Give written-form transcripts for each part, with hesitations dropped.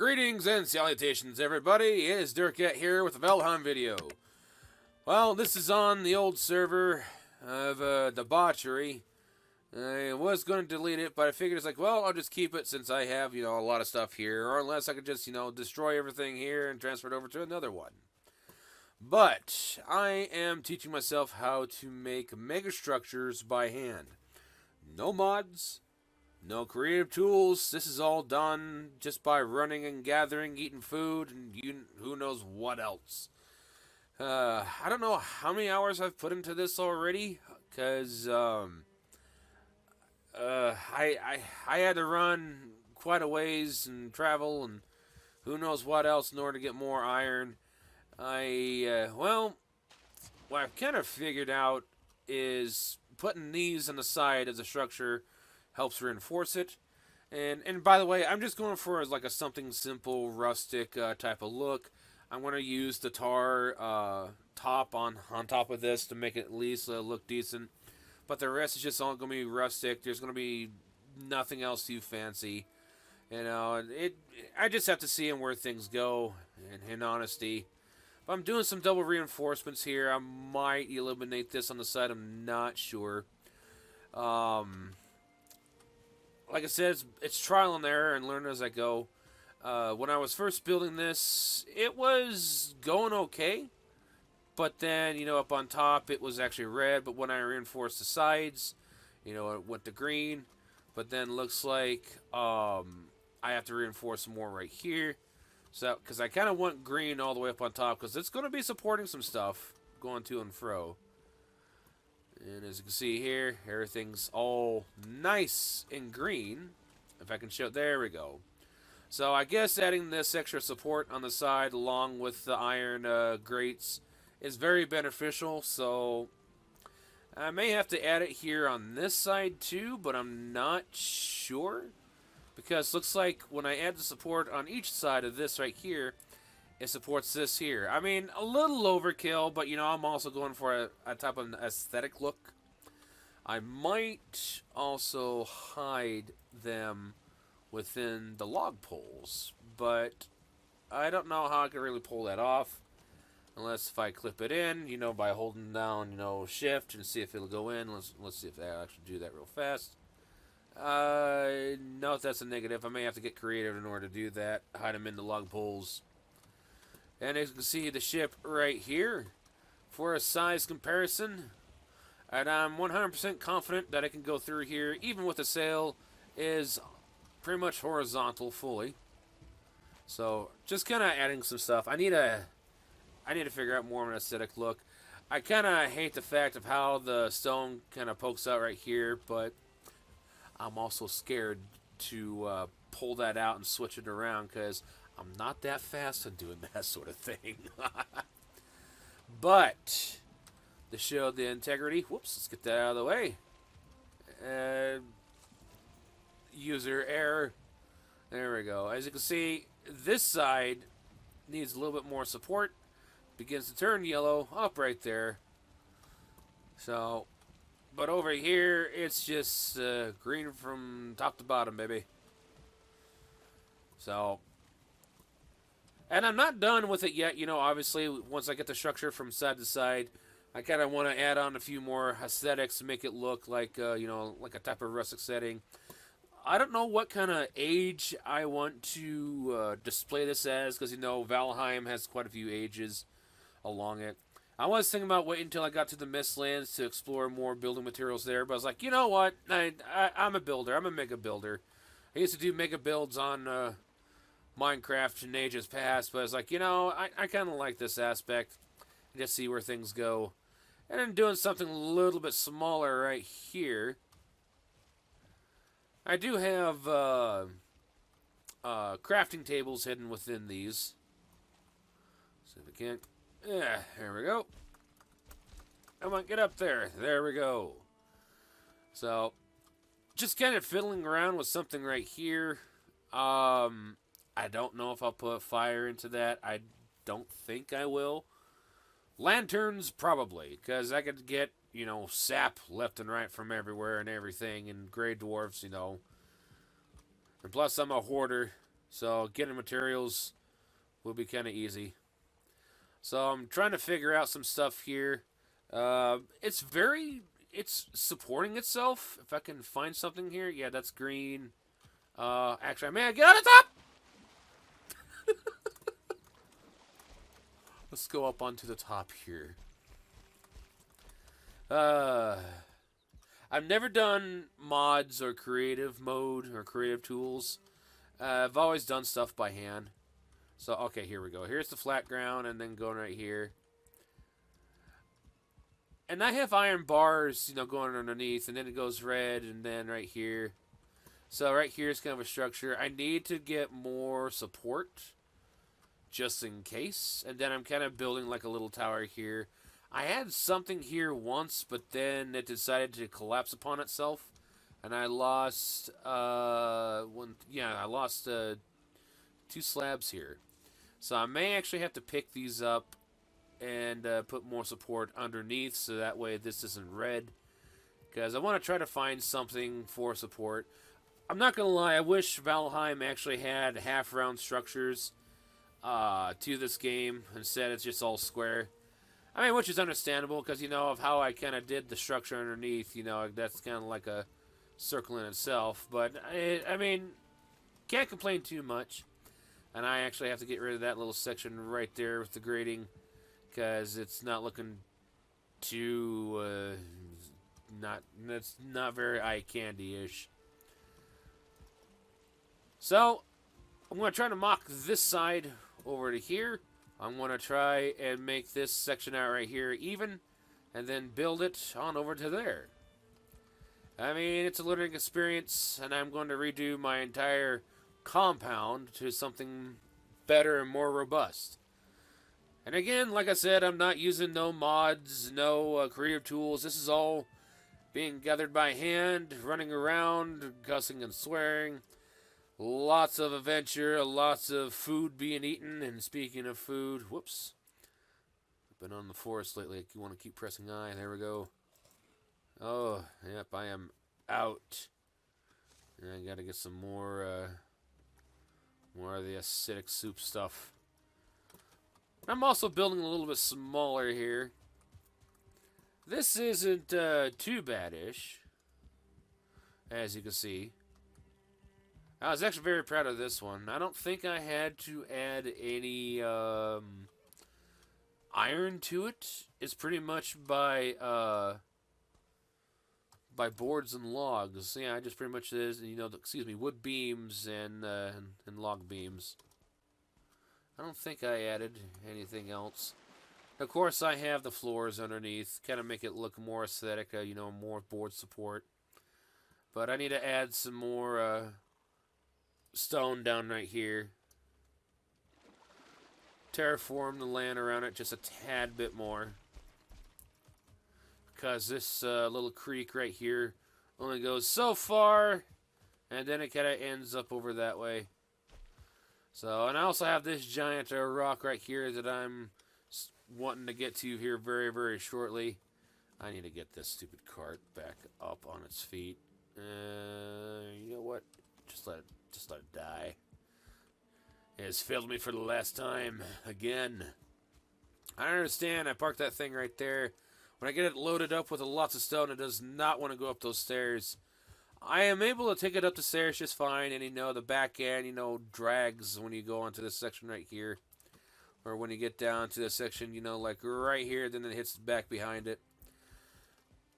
Greetings and salutations, everybody. It is DirtCat here with a Valheim video. Well, this is on the old server of debauchery. I was going to delete it, but I figured it's like, well, I'll just keep it since I have, a lot of stuff here. Or unless I could just, destroy everything here and transfer it over to another one. But I am teaching myself how to make mega structures by hand. No mods. No creative tools. This is all done just by running and gathering, eating food, and who knows what else. I don't know how many hours I've put into this already, because I had to run quite a ways and travel and who knows what else in order to get more iron. What I've kind of figured out is putting these on the side as a structure helps reinforce it. And by the way, I'm just going for like a something simple, rustic type of look. I'm going to use the tar top on top of this to make it at least look decent. But the rest is just all going to be rustic. There's going to be nothing else too fancy. I just have to see where things go, in honesty. If I'm doing some double reinforcements here, I might eliminate this on the side. I'm not sure. Like I said, it's trial and error and learn as I go. When I was first building this, it was going okay. But then, up on top, it was actually red. But when I reinforced the sides, it went to green. But then looks like I have to reinforce more right here. So, because I kind of want green all the way up on top, because it's going to be supporting some stuff going to and fro. And as you can see here, everything's all nice and green. If I can show, there we go. So I guess adding this extra support on the side along with the iron grates is very beneficial. So I may have to add it here on this side too, but I'm not sure. Because it looks like when I add the support on each side of this right here, it supports this here. I mean, a little overkill, but, I'm also going for a type of aesthetic look. I might also hide them within the log poles, but I don't know how I can really pull that off. Unless if I clip it in, by holding down, shift and see if it'll go in. Let's see if I actually do that real fast. No, that's a negative. I may have to get creative in order to do that. Hide them in the log poles. And as you can see, the ship right here for a size comparison. And I'm 100% confident that I can go through here, even with the sail, is pretty much horizontal fully. So just kind of adding some stuff. I need to figure out more of an aesthetic look. I kind of hate the fact of how the stone kind of pokes out right here, but I'm also scared to pull that out and switch it around because I'm not that fast at doing that sort of thing. But to show the integrity, whoops, let's get that out of the way. User error. There we go. As you can see, this side needs a little bit more support. Begins to turn yellow up right there. So, but over here, it's just green from top to bottom, baby. So, and I'm not done with it yet. Obviously, once I get the structure from side to side, I kind of want to add on a few more aesthetics to make it look like, like a type of rustic setting. I don't know what kind of age I want to display this as, because, Valheim has quite a few ages along it. I was thinking about waiting until I got to the Mistlands to explore more building materials there, but I was like, you know what? I'm a builder. I'm a mega builder. I used to do mega builds on Minecraft in ages past, but I was like, I kind of like this aspect. Just see where things go. And then doing something a little bit smaller right here. I do have crafting tables hidden within these. See if we can't. Yeah, there we go. Come on, get up there. There we go. So, just kind of fiddling around with something right here. I don't know if I'll put fire into that. I don't think I will. Lanterns, probably, because I could get, sap left and right from everywhere and everything, and gray dwarfs, And plus, I'm a hoarder. So getting materials will be kind of easy. So I'm trying to figure out some stuff here. It's supporting itself. If I can find something here, yeah, that's green. Actually, may I get on the top? Let's go up onto the top here. Uh, I've never done mods or creative mode or creative tools. I've always done stuff by hand. So, okay, here we go. Here's the flat ground, and then going right here. And I have iron bars, going underneath, and then it goes red, and then right here. So right here is kind of a structure. I need to get more support, just in case. And then I'm kind of building like a little tower here. I had something here once, but then it decided to collapse upon itself. And I lost, I lost 2 slabs here. So I may actually have to pick these up and put more support underneath, so that way this isn't red. Because I want to try to find something for support. I'm not going to lie, I wish Valheim actually had half-round structures to this game. Instead, it's just all square. I mean, which is understandable, because, of how I kind of did the structure underneath, that's kind of like a circle in itself. But, I mean, can't complain too much. And I actually have to get rid of that little section right there with the grading, because it's not looking too, that's not very eye candy-ish. So, I'm going to try to mock this side over to here. I'm going to try and make this section out right here even, and then build it on over to there. I mean, it's a learning experience, and I'm going to redo my entire compound to something better and more robust. And again, like I said, I'm not using no mods, no creative tools. This is all being gathered by hand, running around, cussing and swearing. Lots of adventure, lots of food being eaten. And speaking of food, whoops. I've been on the forest lately. You want to keep pressing I. There we go. Oh, yep, I am out. And I got to get some more of the acidic soup stuff. I'm also building a little bit smaller here. This isn't too bad-ish, as you can see. I was actually very proud of this one. I don't think I had to add any iron to it. It's pretty much by boards and logs. Yeah, I just pretty much is, wood beams and log beams. I don't think I added anything else. Of course, I have the floors underneath, kind of make it look more aesthetic, more board support. But I need to add some more stone down right here. Terraform the land around it just a tad bit more. Because this little creek right here only goes so far, and then it kind of ends up over that way. So, and I also have this giant rock right here that I'm wanting to get to here very, very shortly. I need to get this stupid cart back up on its feet. You know what? Just let it die. It has failed me for the last time again. I understand. I parked that thing right there. When I get it loaded up with lots of stone, it does not want to go up those stairs. I am able to take it up the stairs just fine, and the back end, drags when you go onto this section right here. Or when you get down to this section, like right here, then it hits back behind it.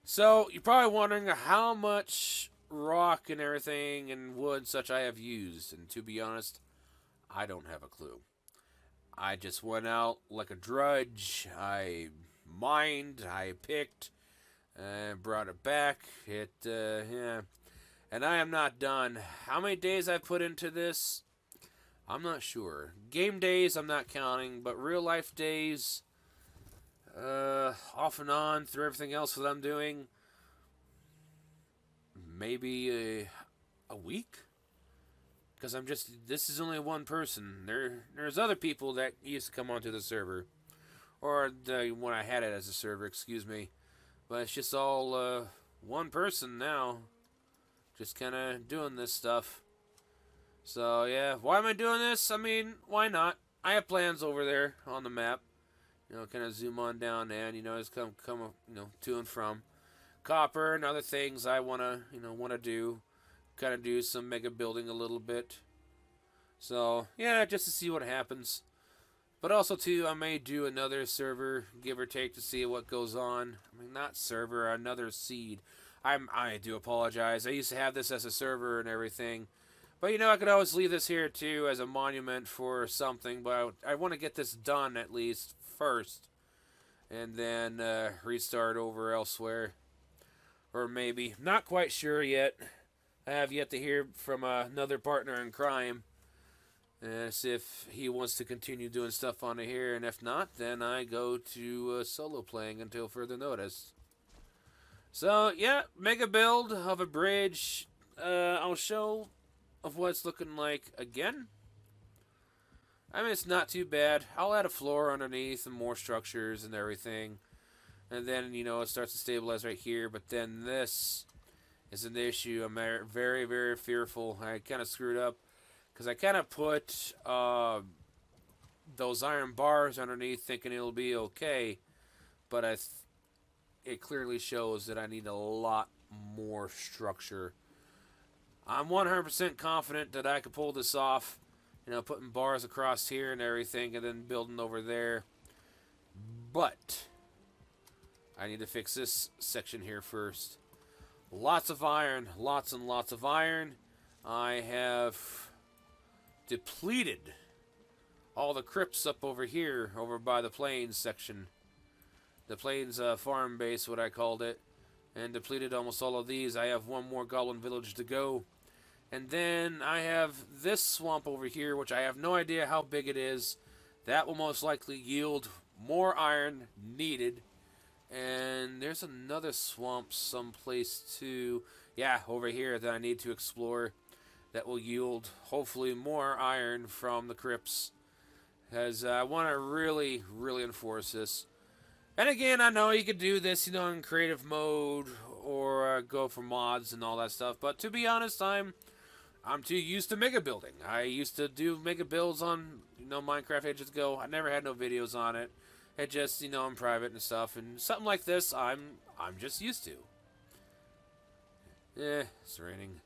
So, you're probably wondering how much rock and everything and wood and such I have used. And to be honest, I don't have a clue. I just went out like a drudge. I mined, I picked, and brought it back. Yeah. And I am not done. How many days I've put into this, I'm not sure. Game days, I'm not counting, but real life days, off and on through everything else that I'm doing, maybe a week? Because this is only one person. There's other people that used to come onto the server. Or when I had it as a server, excuse me. But it's just all one person now. Just kind of doing this stuff. So yeah, why am I doing this? I mean, why not? I have plans over there on the map. Kind of zoom on down and just come to and from copper and other things I wanna do. Kind of do some mega building a little bit. So yeah, just to see what happens. But also too, I may do another server, give or take, to see what goes on. I mean, not server, another seed. I do apologize. I used to have this as a server and everything. But I could always leave this here too as a monument for something. But I want to get this done at least first, and then restart over elsewhere, or maybe not quite sure yet. I have yet to hear from another partner in crime, as if he wants to continue doing stuff on here, and if not, then I go to solo playing until further notice. So yeah, mega build of a bridge. I'll show of what it's looking like again. I mean, it's not too bad. I'll add a floor underneath and more structures and everything. And then, it starts to stabilize right here. But then this is an issue. I'm very, very fearful. I kind of screwed up because I kind of put those iron bars underneath thinking it'll be okay. But it clearly shows that I need a lot more structure. I'm 100% confident that I could pull this off. Putting bars across here and everything, and then building over there. But I need to fix this section here first. Lots of iron, lots and lots of iron. I have depleted all the crypts up over here, over by the plains section. The plains farm base, what I called it. And depleted almost all of these. I have one more goblin village to go. And then I have this swamp over here, which I have no idea how big it is. That will most likely yield more iron needed. And there's another swamp someplace too. Yeah, over here that I need to explore. That will yield, hopefully, more iron from the crypts. Because I want to really, really enforce this. And again, I know you could do this, in creative mode. Or go for mods and all that stuff. But to be honest, I'm too used to mega building. I used to do mega builds on, Minecraft ages ago. I never had no videos on it. It just, in private and stuff. And something like this, I'm just used to. It's raining.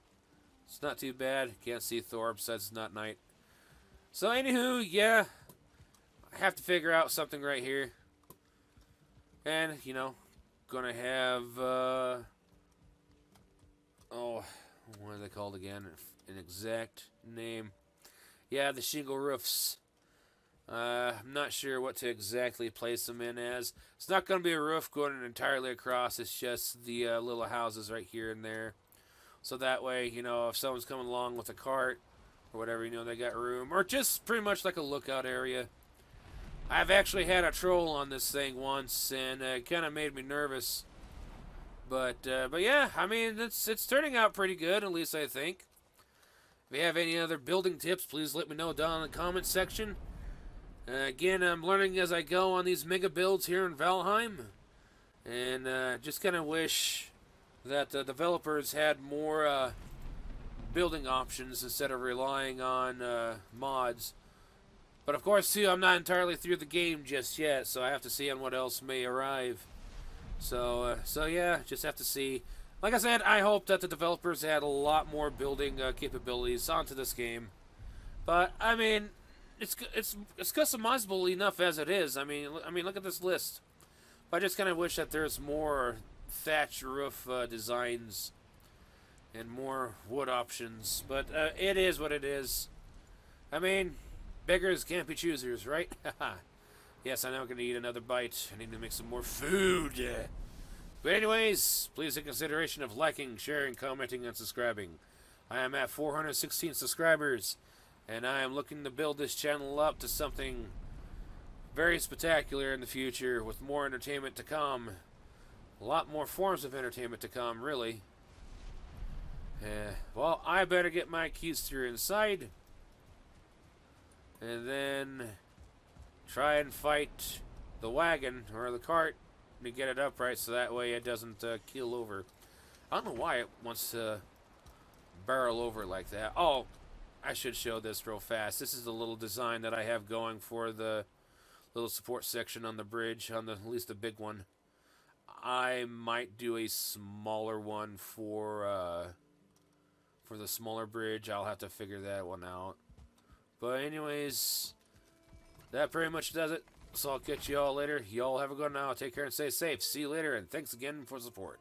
It's not too bad. Can't see Thor, besides it's not night. So, anywho, yeah. I have to figure out something right here. And, gonna have, what are they called again? An exact name. Yeah, the shingle roofs. I'm not sure what to exactly place them in as. It's not going to be a roof going entirely across. It's just the little houses right here and there. So that way, if someone's coming along with a cart or whatever, they got room. Or just pretty much like a lookout area. I've actually had a troll on this thing once, and it kind of made me nervous. But yeah, I mean, it's turning out pretty good, at least I think. If you have any other building tips, please let me know down in the comments section. Again, I'm learning as I go on these mega builds here in Valheim. And just kind of wish that the developers had more building options instead of relying on mods. But of course, too, I'm not entirely through the game just yet, so I have to see on what else may arrive. So yeah, just have to see. Like I said, I hope that the developers had a lot more building capabilities onto this game. But I mean, it's customizable enough as it is. I mean, look at this list. But I just kind of wish that there's more thatch roof designs and more wood options. But it is what it is. I mean, beggars can't be choosers, right? Yes, I know I'm going to eat another bite. I need to make some more food. But anyways, please take consideration of liking, sharing, commenting, and subscribing. I am at 416 subscribers, and I am looking to build this channel up to something very spectacular in the future with more entertainment to come. A lot more forms of entertainment to come, really. Well, I better get my keister inside, and then try and fight the wagon or the cart to get it upright so that way it doesn't keel over. I don't know why it wants to barrel over like that. Oh, I should show this real fast. This is the little design that I have going for the little support section on the bridge, on the at least the big one. I might do a smaller one for the smaller bridge. I'll have to figure that one out. But anyways, that pretty much does it. So I'll catch you all later. Y'all have a good one now. Take care and stay safe. See you later, and thanks again for support.